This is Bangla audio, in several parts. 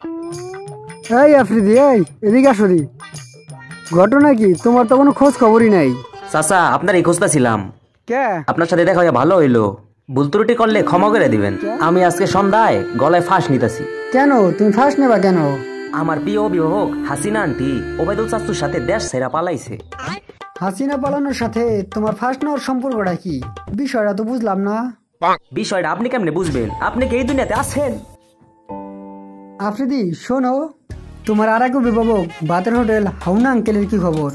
এই আফ্রিদি, এই এদিকে আসো দি। ঘটনা কি? তোমার তো কোনো খোঁজ খবরই নাই। চাচা, আপনার এই খোঁজটা ছিলাম। কে? আপনার সাথে দেখা হয়ে ভালো হইলো। ভুল ত্রুটি করলে ক্ষমা করে দিবেন। আমি আজকে সন্ধ্যায় গলায় ফাঁস নিতেছি। কেন তুমি ফাঁস নেবা কেন? আমার প্রিয় অভিভাবক হাসিনা আন্টি ওবায়দুল চাচুর সাথে দেশ ছেড়া পালাইছে। হাসিনা পালানোর সাথে তোমার ফাঁস নেওয়ার সম্পর্কটা কি? বিষয়টা তো বুঝলাম না। বিষয়টা আপনি কেমনে বুঝবেন? আপনি কি এই দুনিয়াতে আছেন? আফ্রিদি শোনো, তোমার আর এক অভিভাবক বাতের হোটেল হাউনা আঙ্কেলের কি খবর?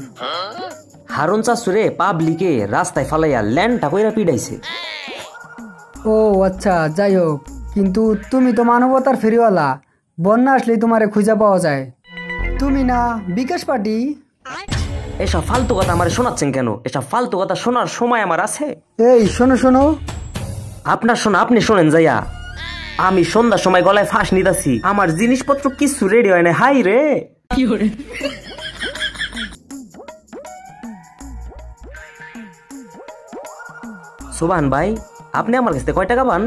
হারুন চাচুরে পাবলিকে রাস্তায় ফালাইয়া ল্যান্ডটা কইরা পিডাইছে। ও আচ্ছা, যাই হোক, কিন্তু তুমি তো মানবতার ফেরিওয়ালা, বন্যা আসলেই তোমারে খুঁজে পাওয়া যায়। তুমি না বিকাশ পার্টি? এসব ফালতু কথা আমার শোনাচ্ছেন কেন? এসব ফালতু কথা শোনার সময় আমার আছে? এই শোনো শোনো, আপনার শোনা আপনি শোনেন যাইয়া। আমি সন্ধ্যার সময় গলায় ফাঁস নিতাছি, আমার জিনিসপত্র কিছু রেডি হয় না। হাই রে, সুবান ভাই, আপনি আমার কাছে কয় টাকা পান?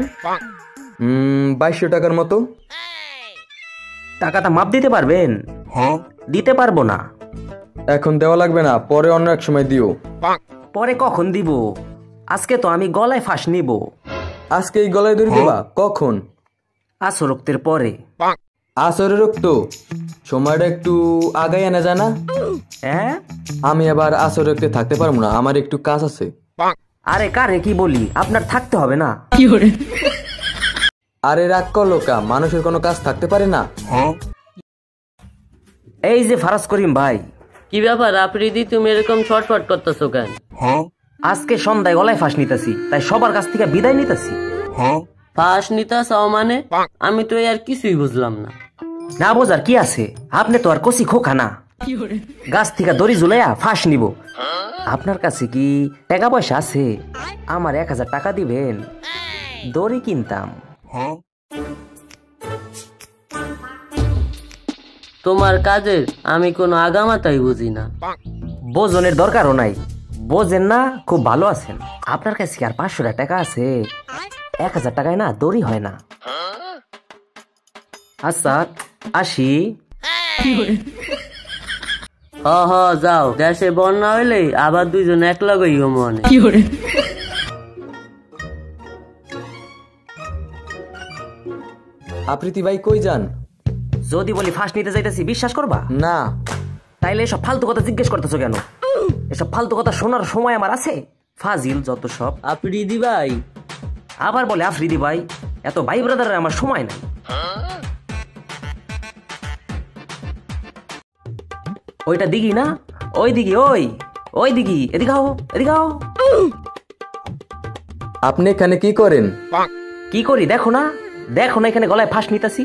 2200 টাকার মতো। টাকাটা মাপ দিতে পারবেন? দিতে পারবো না। এখন দেওয়া লাগবে না, পরে অন্য এক সময় দিও। পরে কখন দিব? আজকে তো আমি গলায় ফাঁস নিব। আজকে এই গলায় দড়ি দিবা? কখন? আসরক্তের পরে। আসরে রক্ত সময়টা একটু আগাই আনা জানা। হ্যাঁ, আমি আবার আসর রক্তে থাকতে পারবো না, আমার একটু কাজ আছে। আরে কারে কি বলি, আপনার থাকতে হবে না। আরে রাগ করলো কা, মানুষের কোনো কাজ থাকতে পারে না? এই যে ফারাজ করিম ভাই, কি ব্যাপার আফ্রিদি, তুমি এরকম ছটফট করতেছো কেন? আজকে সন্ধ্যায় গলায় ফাঁস নিতেছি, তাই সবার কাছ থেকে বিদায় নিতেছি। ফাঁস নিতাছাও মানে? আমি তো আর কিছুই বুঝলাম না। না বোঝার কি আছে? আপনি তো আর কচি খোকা না। গাছ থেকে দড়ি ঝুলাইয়া ফাঁস নিব। আপনার কাছে কি টাকা পয়সা আছে? আমার 1000 টাকা দিবেন, দড়ি কিনতাম। তোমার কাজের আমি কোনো আগামাতাই বুঝি না। বোঝনের দরকারও নাই। বোঝেন না, খুব ভালো আছেন। আপনার কাছে কি আর 500 টাকা আছে? 1000 টাকায় না দড়ি হয় না। আচ্ছা আসি। হ যাও, দেশে বন্যা হইলে আবার দুইজন এক লগই মনে। আপ্রীতি ভাই কই যান? যদি বলি ফাঁস নিতে যাইতেছি, বিশ্বাস করবা না। তাইলে এসব ফালতু কথা জিজ্ঞেস করতেছো কেন? এসব ফালতু কথা শোনার সময় আমার আছে? ফাজিল যত সব। আফ্রিদি ভাই আবার বলে আফ্রিদি ভাই। এত ভাই ব্রাদারের আমার সময় নাই। ওইটা দিঘি না? ওই দিঘি, ওই দিঘি। এদিকে আও, এদিকে আও। আপনি এখানে কি করেন? কি করি দেখো না? দেখো না এখানে গলায় ফাঁস নিতাছি।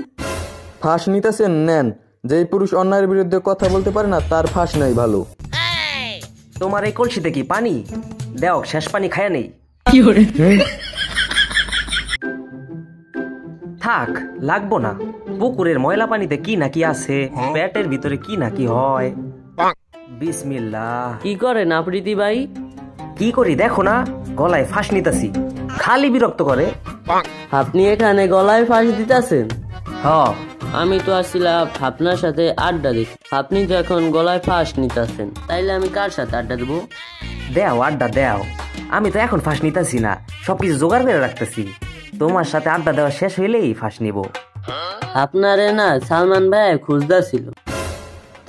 ফাঁস নিতেছেন? নেন। যেই পুরুষ অন্যায়ের বিরুদ্ধে কথা বলতে পারে না তার ফাঁস নাই ভালো। তোমার এই কলসিতে কি পানি? দেও, শেষ পানি খায়া নেই। থাক, লাগবো না। পুকুরের ময়লা পানিতে কি নাকি আছে, পেটের ভিতরে কি নাকি হয়। বিসমিল্লাহ। কি করেন আফ্রিদি ভাই? কি করি দেখো না? গলায় ফাঁস নিতাছি। খালি বিরক্ত করে। আপনি এখানে গলায় ফাঁস দিতেছেন? হ। আমি তো আসছিলাম আপনার সাথে আড্ডা দিই। আপনি তো এখন গলায় ফাঁস নিতেছেন, তাইলে আমি কার সাথে আড্ডা দেবো? দেও আড্ডা দেও। আমি তো এখন ফাঁস নিতাছি না, সবকিছু জোগাড় করে রাখতেছি। তোমার সাথে আড্ডা দেওয়া শেষ হইলেই ফাঁস নিব। আপনারে না সালমান ভাই খুঁজদা ছিল,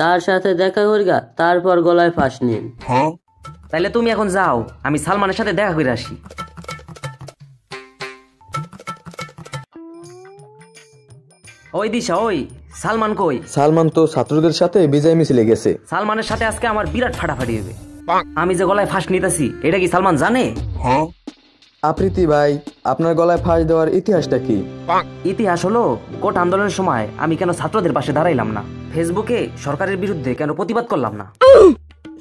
তার সাথে দেখা করিগা তারপর গলায় ফাঁস নিন। তাইলে তুমি এখন যাও, আমি সালমানের সাথে দেখা করে আসি। ওই দিশা, ওই সালমান কই? সালমান তো ছাত্রদের সাথে বিজয় মিছিলে গেছে। সালমানের সাথে আজকে আমার বিরাট ফাটাফাটি হবে। আমি যে গলায় ফাঁস নিতেছি, এটা কি সালমান জানে? আপ্রীতি ভাই, আপনার গলায় ফাঁস দেওয়ার ইতিহাসটা কি? ইতিহাস হলো, কোট আন্দোলনের সময় আমি কেন ছাত্রদের পাশে দাঁড়াইলাম না, ফেসবুকে সরকারের বিরুদ্ধে কেন প্রতিবাদ করলাম না।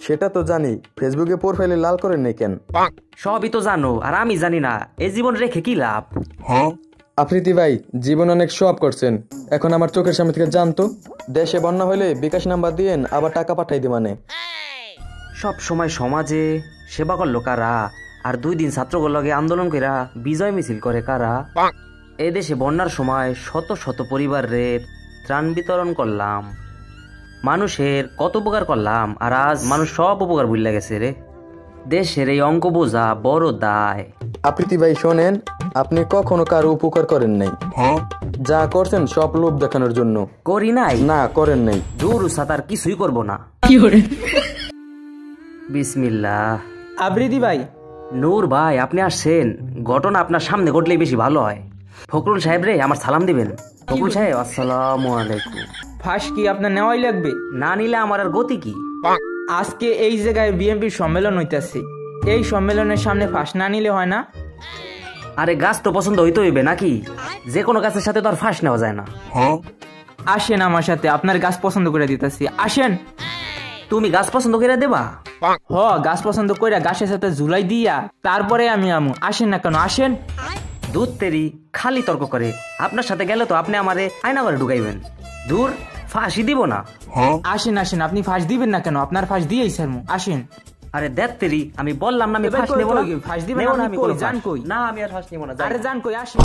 সেটা তো জানি, ফেসবুকে প্রোফাইলে লাল করেন নাই কেন? সবই তো জানো, আর আমি জানি না। এই জীবন রেখে কি লাভ? আফ্রিদি ভাই, জীবন অনেক শোয়াব করছেন, এখন আমার চোখের সামনে থেকে জানতো। দেশে বন্যা হলে বিকাশ নাম্বার দিয়েন, আবার টাকা পাঠাই দিবানে। সব সময় সমাজে সেবা করলো কারা? আর 2 দিন ছাত্রগুলোকে আন্দোলন কইরা বিজয় মিছিল করে কারা? এদেশে বন্যার সময় শত শত পরিবার রে ত্রাণ বিতরণ করলাম, মানুষের কত উপকার করলাম, আর আজ মানুষ সব উপকার ভুলে গেছে রে। দেশের এই অঙ্ক বোঝা বড় দায়। আপ্রীতি ভাই শোনেন, আপনি কখনো কারো উপকার করেন নাই, যা করছেন সব লোভ দেখানোর জন্য। করি নাই? না, করেন নাই। দূর সাতার কিছুই করব না। বিসমিল্লাহ। আবৃতি ভাই, নূর ভাই আপনি আসছেন, ঘটনা আপনার সামনে ঘটলেই বেশি ভালো হয়। ফখরুল সাহেব রে আমার সালাম দিবেন। ফখরুল সাহেব আসসালামু আলাইকুম। ফাঁস কি আপনার নেওয়াই লাগবে? না নিলে আমার আর গতি কি? আজকে এই জায়গায় বিএনপির সম্মেলন হইতাছে, এই সম্মেলনের সামনে ফাঁস না নিলে হয় না? আরে গাছ তো পছন্দ হইতে হইবে নাকি? যে কোনো গাছের সাথে তো আর ফাঁস নেওয়া যায় না। আসেন আমার সাথে, আপনার গাছ পছন্দ করে দিতেছি, আসেন। তুমি গাছ পছন্দ করে দেবা? হ, গাছ পছন্দ কইরা গাছের সাথে ঝুলাই দিয়া তারপরে আমি আমু। আসেন না কেন, আসেন। দুধ তেরি খালি তর্ক করে। আপনার সাথে গেলে তো আপনি আমারে আয়না করে ঢুকাইবেন। দূর, ফাঁসি দিব না। আসেন আসেন, আপনি ফাঁস দিবেন না কেন? আপনার ফাঁস দিয়েই স্যার, আসেন। আরে দেখ তেরি, আমি বললাম না আমি ফাঁস নেব না। ফাঁস দিবেন নেব না আপনি? আমি কই কোনো যান? ফাঁস। কই? না আমি আর ফাঁস নেব না। যাই। আরে যান কই, আসেন।